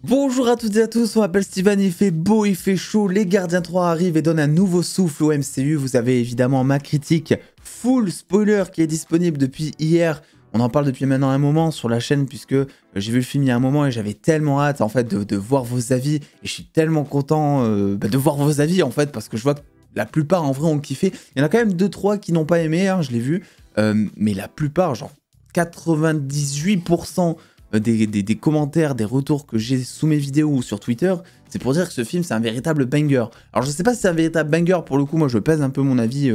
Bonjour à toutes et à tous, on m'appelle Steven, il fait beau, il fait chaud, les Gardiens 3 arrivent et donnent un nouveau souffle au MCU. Vous avez évidemment ma critique full spoiler qui est disponible depuis hier. On en parle depuis maintenant un moment sur la chaîne puisque j'ai vu le film il y a un moment et j'avais tellement hâte en fait de voir vos avis. Et je suis tellement content de voir vos avis en fait parce que je vois que la plupart en vrai ont kiffé. Il y en a quand même 2-3 qui n'ont pas aimé, hein, je l'ai vu. Mais la plupart, genre 98% des commentaires, des retours que j'ai sous mes vidéos ou sur Twitter, c'est pour dire que ce film c'est un véritable banger. Alors je sais pas si c'est un véritable banger, pour le coup moi je pèse un peu mon avis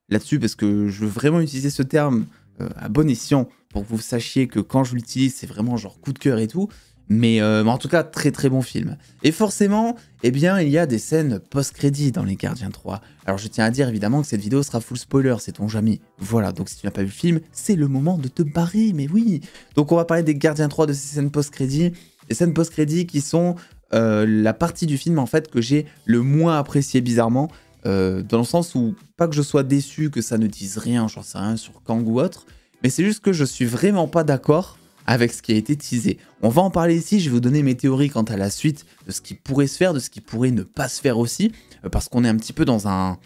là-dessus parce que je veux vraiment utiliser ce terme à bon escient pour que vous sachiez que quand je l'utilise c'est vraiment genre coup de cœur et tout. Mais en tout cas, très très bon film. Et forcément, eh bien, il y a des scènes post-crédit dans Les Gardiens 3. Alors je tiens à dire évidemment que cette vidéo sera full spoiler, c'est ton jamais. Voilà, donc si tu n'as pas vu le film, c'est le moment de te barrer, mais oui. Donc on va parler des Gardiens 3, de ces scènes post-crédit. Les scènes post-crédit qui sont la partie du film en fait que j'ai le moins apprécié bizarrement. Dans le sens où, pas que je sois déçu que ça ne dise rien, j'en sais rien sur Kang ou autre, mais c'est juste que je suis vraiment pas d'accord avec ce qui a été teasé. On va en parler ici, je vais vous donner mes théories quant à la suite de ce qui pourrait se faire, de ce qui pourrait ne pas se faire aussi, parce qu'on est un petit peu dans un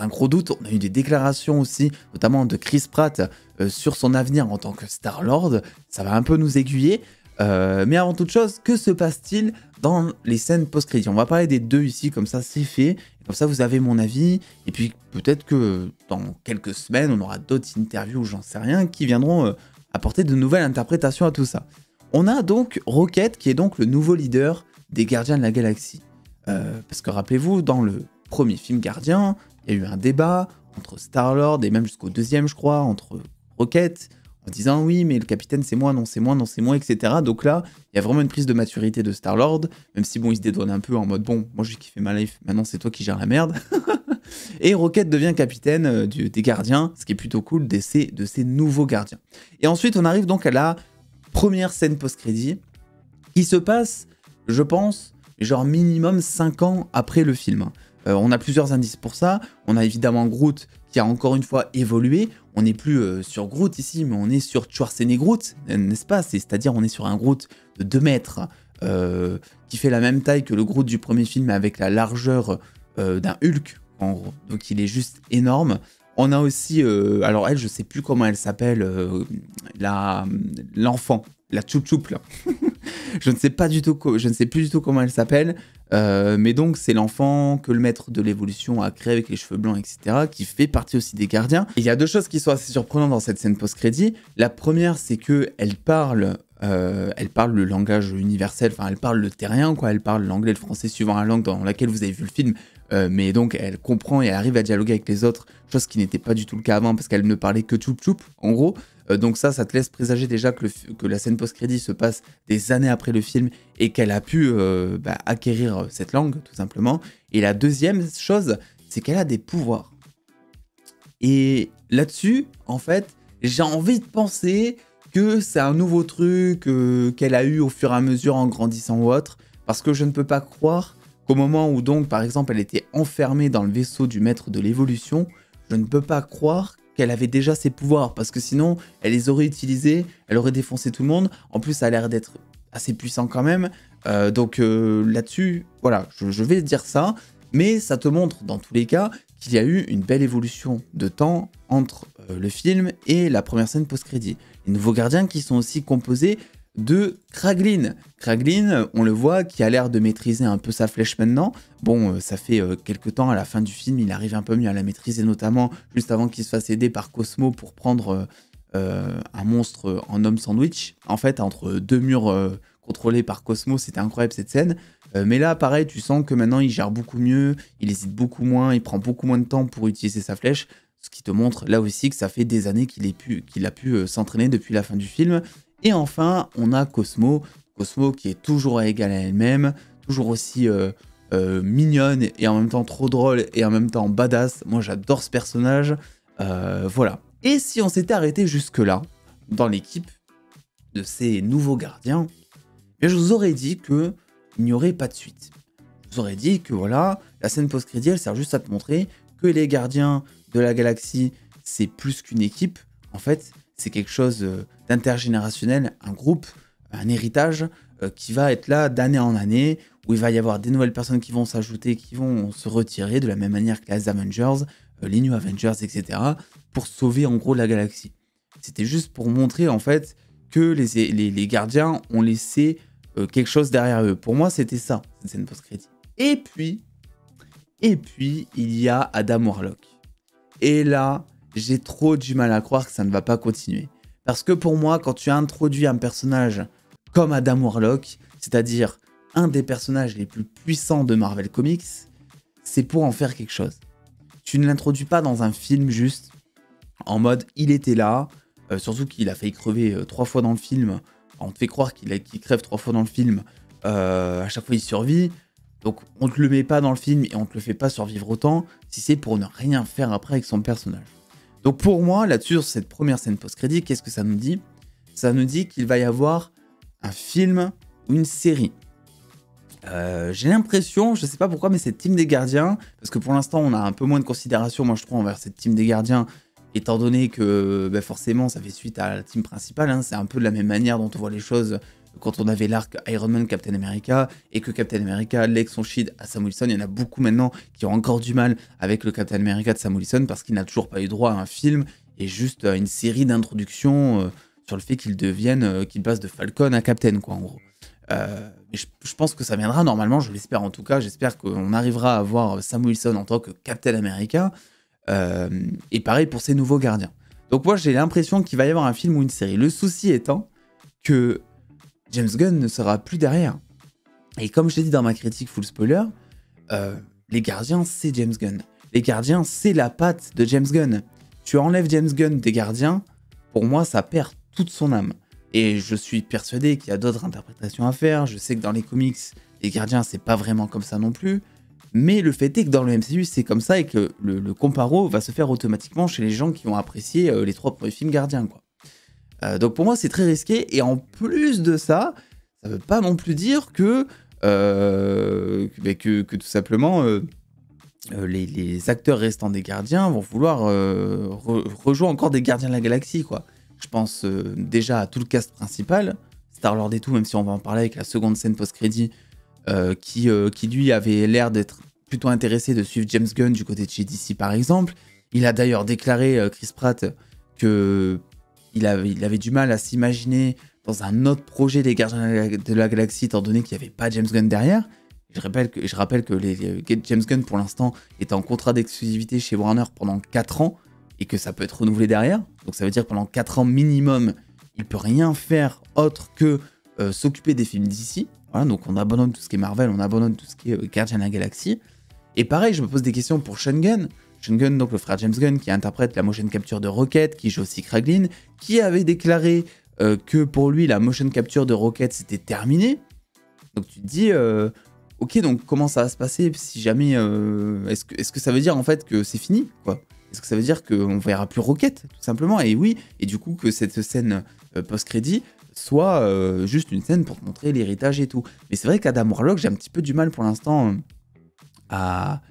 gros doute. On a eu des déclarations aussi, notamment de Chris Pratt, sur son avenir en tant que Star-Lord. Ça va un peu nous aiguiller. Mais avant toute chose, que se passe-t-il dans les scènes post-crédit? On va parler des deux ici, comme ça c'est fait. Comme ça vous avez mon avis. Et puis peut-être que dans quelques semaines, on aura d'autres interviews, j'en sais rien, qui viendront apporter de nouvelles interprétations à tout ça. On a donc Rocket qui est donc le nouveau leader des Gardiens de la Galaxie. Parce que rappelez-vous, dans le premier film Gardien, il y a eu un débat entre Star-Lord et même jusqu'au deuxième je crois, entre Rocket, en disant oui mais le capitaine c'est moi, non c'est moi, non c'est moi, etc. Donc là, il y a vraiment une prise de maturité de Star-Lord, même si bon il se dédouane un peu en mode bon, moi j'ai kiffé ma life, maintenant c'est toi qui gères la merde. Et Rocket devient capitaine des gardiens, ce qui est plutôt cool de ces nouveaux gardiens. Et ensuite, on arrive donc à la première scène post-crédit, qui se passe, je pense, genre minimum 5 ans après le film. On a plusieurs indices pour ça. On a évidemment Groot qui a encore une fois évolué. On n'est plus sur Groot ici, mais on est sur Schwarzenegger Groot, n'est-ce pas? C'est-à-dire on est sur un Groot de 2 mètres, qui fait la même taille que le Groot du premier film, avec la largeur d'un Hulk, en gros. Donc il est juste énorme. On a aussi, alors elle, je sais plus comment elle s'appelle, l'enfant, la Choup là. je ne sais plus du tout comment elle s'appelle, mais donc c'est l'enfant que le maître de l'évolution a créé avec les cheveux blancs, etc., qui fait partie aussi des gardiens. Et il y a deux choses qui sont assez surprenantes dans cette scène post-crédit. La première, c'est que elle parle le langage universel, enfin elle parle le terrien, quoi. Elle parle l'anglais et le français suivant la langue dans laquelle vous avez vu le film. Mais donc elle comprend et elle arrive à dialoguer avec les autres, chose qui n'était pas du tout le cas avant parce qu'elle ne parlait que Choup Choup, en gros. Donc ça te laisse présager déjà que la scène post-crédit se passe des années après le film et qu'elle a pu acquérir cette langue, tout simplement. Et la deuxième chose, c'est qu'elle a des pouvoirs. Et là-dessus, en fait, j'ai envie de penser que c'est un nouveau truc qu'elle a eu au fur et à mesure en grandissant ou autre, parce que je ne peux pas croire qu'au moment où donc, par exemple, elle était enfermée dans le vaisseau du maître de l'évolution, je ne peux pas croire qu'elle avait déjà ses pouvoirs, parce que sinon, elle les aurait utilisés, elle aurait défoncé tout le monde. En plus, ça a l'air d'être assez puissant quand même. Donc là-dessus, voilà, je vais dire ça, mais ça te montre dans tous les cas qu'il y a eu une belle évolution de temps entre le film et la première scène post-crédit. Les nouveaux gardiens qui sont aussi composés de Kraglin. Kraglin, on le voit, qui a l'air de maîtriser un peu sa flèche maintenant. Bon, ça fait quelques temps, à la fin du film, il arrive un peu mieux à la maîtriser, notamment juste avant qu'il se fasse aider par Cosmo pour prendre un monstre en homme sandwich. En fait, entre deux murs contrôlés par Cosmo, c'était incroyable cette scène. Mais là, pareil, tu sens que maintenant, il gère beaucoup mieux, il hésite beaucoup moins, il prend beaucoup moins de temps pour utiliser sa flèche, ce qui te montre là aussi que ça fait des années qu'il a pu s'entraîner depuis la fin du film. Et enfin, on a Cosmo. Cosmo qui est toujours égale à elle-même, toujours aussi mignonne et en même temps trop drôle et en même temps badass. Moi, j'adore ce personnage. Voilà. Et si on s'était arrêté jusque-là, dans l'équipe de ces nouveaux gardiens, je vous aurais dit qu'il n'y aurait pas de suite. Je vous aurais dit que voilà, la scène post-crédit, elle sert juste à te montrer que les gardiens de la galaxie, c'est plus qu'une équipe. En fait, c'est quelque chose d'intergénérationnel, un groupe, un héritage. qui va être là d'année en année, où il va y avoir des nouvelles personnes qui vont s'ajouter, qui vont se retirer, de la même manière que les Avengers, les New Avengers, etc., pour sauver en gros la galaxie. C'était juste pour montrer en fait que les gardiens ont laissé quelque chose derrière eux. Pour moi, c'était ça, cette scène post-crédit. Et puis, il y a Adam Warlock. Et là, j'ai trop du mal à croire que ça ne va pas continuer. Parce que pour moi, quand tu introduis un personnage comme Adam Warlock, c'est-à-dire un des personnages les plus puissants de Marvel Comics, c'est pour en faire quelque chose. Tu ne l'introduis pas dans un film juste en mode il était là, surtout qu'il a failli crever 3 fois dans le film. On te fait croire qu'il crève 3 fois dans le film, à chaque fois il survit. Donc on te le met pas dans le film et on te le fait pas survivre autant si c'est pour ne rien faire après avec son personnage. Donc pour moi, là-dessus, sur cette première scène post-crédit, qu'est-ce que ça nous dit? Ça nous dit qu'il va y avoir un film ou une série. J'ai l'impression, je sais pas pourquoi, mais cette team des gardiens, parce que pour l'instant on a un peu moins de considération, moi je trouve, envers cette team des gardiens, étant donné que forcément ça fait suite à la team principale, hein, c'est un peu de la même manière dont on voit les choses quand on avait l'arc Iron Man, Captain America, et que Captain America lègue son shield à Sam Wilson. Il y en a beaucoup maintenant qui ont encore du mal avec le Captain America de Sam Wilson parce qu'il n'a toujours pas eu droit à un film et juste à une série d'introductions sur le fait qu'il passe de Falcon à Captain, quoi, en gros. Mais je pense que ça viendra normalement, je l'espère en tout cas. J'espère qu'on arrivera à voir Sam Wilson en tant que Captain America. Et pareil pour ces nouveaux gardiens. Donc moi j'ai l'impression qu'il va y avoir un film ou une série. Le souci étant que James Gunn ne sera plus derrière. Et comme je l'ai dit dans ma critique full spoiler, les gardiens c'est James Gunn. Les gardiens c'est la patte de James Gunn. Tu enlèves James Gunn des gardiens, pour moi ça perd toute son âme. Et je suis persuadé qu'il y a d'autres interprétations à faire. Je sais que dans les comics, les gardiens c'est pas vraiment comme ça non plus. Mais le fait est que dans le MCU, c'est comme ça et que le comparo va se faire automatiquement chez les gens qui ont apprécié les 3 premiers films Gardiens, quoi. Donc pour moi, c'est très risqué. Et en plus de ça, ça veut pas non plus dire que tout simplement les acteurs restants des Gardiens vont vouloir rejouer encore des Gardiens de la Galaxie, quoi. Je pense déjà à tout le cast principal, Star-Lord et tout, même si on va en parler avec la seconde scène post-crédit, qui lui avait l'air d'être plutôt intéressé de suivre James Gunn du côté de chez DC par exemple. Il a d'ailleurs déclaré, Chris Pratt, que il avait du mal à s'imaginer dans un autre projet des Gardiens de la Galaxie étant donné qu'il n'y avait pas James Gunn derrière. Je rappelle que James Gunn pour l'instant est en contrat d'exclusivité chez Warner pendant 4 ans et que ça peut être renouvelé derrière. Donc ça veut dire que pendant 4 ans minimum, il peut rien faire autre que s'occuper des films d'ici. Voilà, donc on abandonne tout ce qui est Marvel, on abandonne tout ce qui est Guardian de la Galaxie. Et pareil, je me pose des questions pour Sean Gunn. Sean Gunn, donc le frère James Gunn, qui interprète la motion capture de Rocket, qui joue aussi Kraglin, qui avait déclaré que pour lui, la motion capture de Rocket, c'était terminé. Donc tu te dis, ok, donc comment ça va se passer si jamais... est-ce que ça veut dire en fait que c'est fini, quoi? Est-ce que ça veut dire qu'on ne verra plus Rocket, tout simplement? Et oui, et du coup que cette scène post-crédit soit juste une scène pour te montrer l'héritage et tout. Mais c'est vrai qu'Adam Warlock, j'ai un petit peu du mal pour l'instant à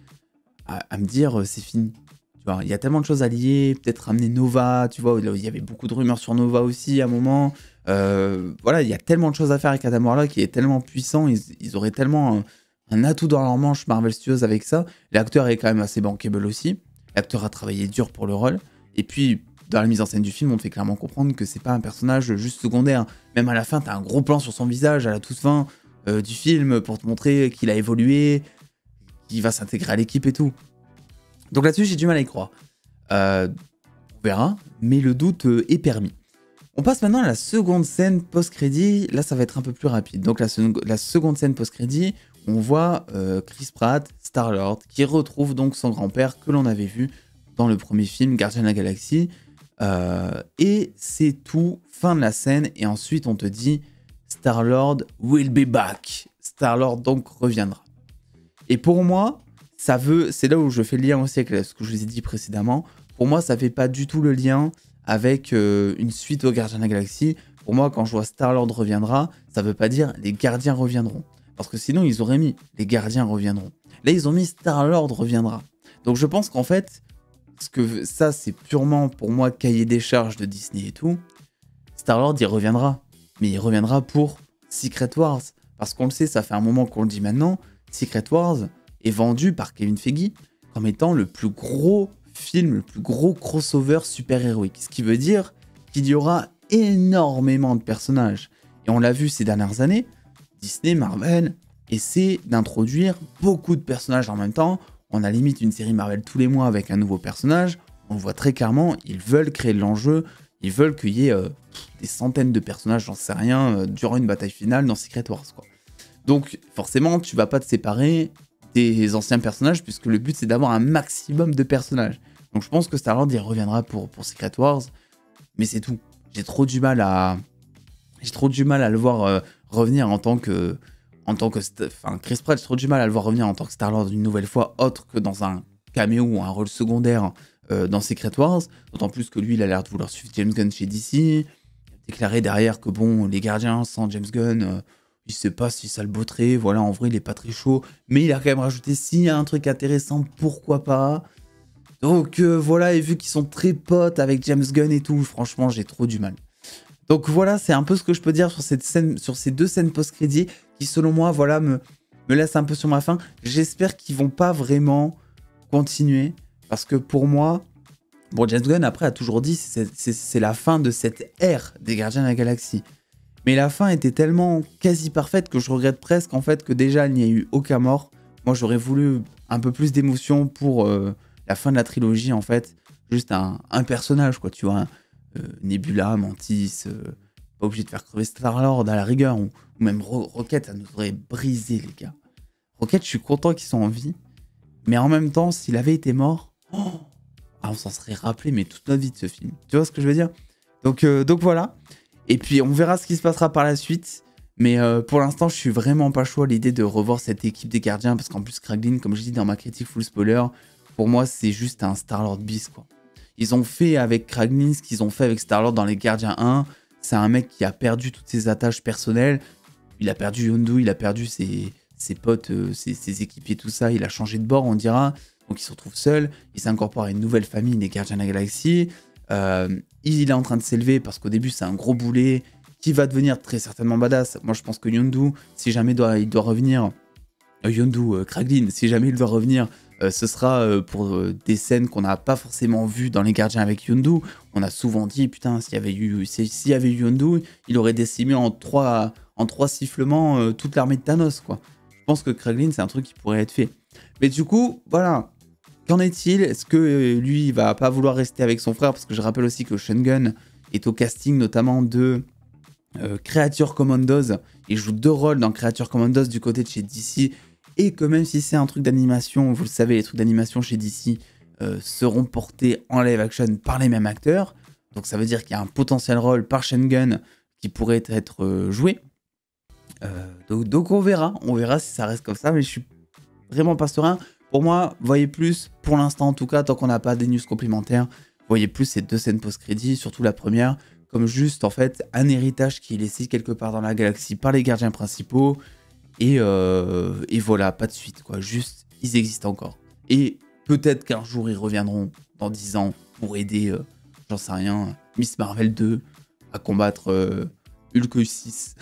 me dire c'est fini. Tu vois, il y a tellement de choses à lier, peut-être ramener Nova, tu vois, il y avait beaucoup de rumeurs sur Nova aussi à un moment. Voilà, il y a tellement de choses à faire avec Adam Warlock, qui est tellement puissant, ils auraient tellement un atout dans leur manche Marvel Studios avec ça. L'acteur est quand même assez bankable aussi. L'acteur a travaillé dur pour le rôle. Et puis, dans la mise en scène du film, on te fait clairement comprendre que c'est pas un personnage juste secondaire. Même à la fin, t'as un gros plan sur son visage à la toute fin du film pour te montrer qu'il a évolué, qu'il va s'intégrer à l'équipe et tout. Donc là-dessus, j'ai du mal à y croire. On verra, mais le doute est permis. On passe maintenant à la seconde scène post-crédit. Là, ça va être un peu plus rapide. Donc la seconde scène post-crédit, on voit Chris Pratt, Star-Lord, qui retrouve donc son grand-père que l'on avait vu dans le premier film, Guardian de la Galaxie. Et c'est tout, fin de la scène. Et ensuite, on te dit Star-Lord will be back. Star-Lord donc reviendra. Et pour moi, c'est là où je fais le lien aussi avec ce que je vous ai dit précédemment. Pour moi, ça fait pas du tout le lien avec une suite aux Gardiens de la Galaxie. Pour moi, quand je vois Star-Lord reviendra, ça veut pas dire les Gardiens reviendront. Parce que sinon, ils auraient mis les Gardiens reviendront. Là, ils ont mis Star-Lord reviendra. Donc je pense qu'en fait, ça, c'est purement pour moi cahier des charges de Disney et tout. Star-Lord, il reviendra. Mais il reviendra pour Secret Wars. Parce qu'on le sait, ça fait un moment qu'on le dit maintenant, Secret Wars est vendu par Kevin Feige comme étant le plus gros film, le plus gros crossover super-héroïque. Ce qui veut dire qu'il y aura énormément de personnages. Et on l'a vu ces dernières années, Disney, Marvel essaient d'introduire beaucoup de personnages en même temps. On a limite une série Marvel tous les mois avec un nouveau personnage. On le voit très clairement, ils veulent créer de l'enjeu, ils veulent qu'il y ait des centaines de personnages, j'en sais rien, durant une bataille finale dans Secret Wars, quoi. Donc forcément, tu vas pas te séparer des anciens personnages, puisque le but c'est d'avoir un maximum de personnages. Donc je pense que Star-Lord y reviendra pour Secret Wars, mais c'est tout. J'ai trop du mal à le voir revenir en tant que Chris Pratt, j'ai trop du mal à le voir revenir en tant que Star-Lord une nouvelle fois, autre que dans un caméo ou un rôle secondaire dans Secret Wars, d'autant plus que lui il a l'air de vouloir suivre James Gunn chez DC. Il a déclaré derrière que bon, les Gardiens sans James Gunn, il sait pas si ça le botterait, voilà, en vrai il est pas très chaud, mais il a quand même rajouté s'il y a un truc intéressant, pourquoi pas. Donc voilà, et vu qu'ils sont très potes avec James Gunn et tout, franchement j'ai trop du mal. Donc voilà, c'est un peu ce que je peux dire sur cette scène, sur ces deux scènes post-crédit qui selon moi, voilà, me laissent un peu sur ma faim. J'espère qu'ils vont pas vraiment continuer, parce que pour moi, bon, James Gunn après a toujours dit c'est la fin de cette ère des Gardiens de la Galaxie. Mais la fin était tellement quasi parfaite que je regrette presque en fait que déjà il n'y a eu aucun mort. Moi j'aurais voulu un peu plus d'émotion pour la fin de la trilogie en fait. Juste un personnage quoi, tu vois. Nebula, Mantis, pas obligé de faire crever Star-Lord à la rigueur. Ou même Rocket, ça nous aurait brisé les gars. Rocket, je suis content qu'ils soient en vie. Mais en même temps, s'il avait été mort, on s'en serait rappelé mais toute notre vie de ce film. Tu vois ce que je veux dire? Donc voilà. Et puis on verra ce qui se passera par la suite. Mais pour l'instant, je suis vraiment pas chaud à l'idée de revoir cette équipe des gardiens. Parce qu'en plus, Kraglin, comme je dis dans ma critique full spoiler, pour moi, c'est juste un Star-Lord bis, quoi. Ils ont fait avec Kraglin ce qu'ils ont fait avec Star-Lord dans les Gardiens 1. C'est un mec qui a perdu toutes ses attaches personnelles. Il a perdu Yondu, il a perdu ses potes, ses équipiers, tout ça. Il a changé de bord, on dira. Donc il se retrouve seul. Il s'incorpore à une nouvelle famille, les Gardiens de la Galaxie. Il est en train de s'élever parce qu'au début c'est un gros boulet qui va devenir très certainement badass. Moi je pense que Yondu, si jamais il doit revenir, Kraglin, si jamais il doit revenir, ce sera pour des scènes qu'on n'a pas forcément vues dans les Gardiens avec Yondu. On a souvent dit putain s'il y avait eu Yondu, il aurait décimé en trois sifflements toute l'armée de Thanos quoi. Je pense que Kraglin c'est un truc qui pourrait être fait. Mais du coup voilà. Qu'en est-il? Est-ce que lui, il va pas vouloir rester avec son frère? Parce que je rappelle aussi que Sean Gunn est au casting notamment de Creature Commandos. Il joue 2 rôles dans Creature Commandos du côté de chez DC. Et que même si c'est un truc d'animation, vous le savez, les trucs d'animation chez DC seront portés en live action par les mêmes acteurs. Donc ça veut dire qu'il y a un potentiel rôle par Sean Gunn qui pourrait être joué. Donc on verra si ça reste comme ça. Mais je suis vraiment pas serein. Pour moi, voyez plus, pour l'instant en tout cas, tant qu'on n'a pas des news complémentaires, voyez plus ces 2 scènes post-crédit, surtout la première, comme juste en fait un héritage qui est laissé quelque part dans la galaxie par les gardiens principaux, et voilà, pas de suite quoi, juste ils existent encore. Et peut-être qu'un jour ils reviendront dans 10 ans pour aider, j'en sais rien, Miss Marvel 2 à combattre Hulk 6.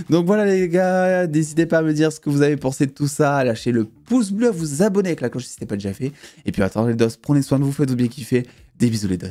Donc voilà les gars, n'hésitez pas à me dire ce que vous avez pensé de tout ça, à lâcher le pouce bleu, à vous abonner avec la cloche si ce n'est pas déjà fait. Et puis attendez les dos, prenez soin de vous, faites-vous bien kiffer. Des bisous les dos.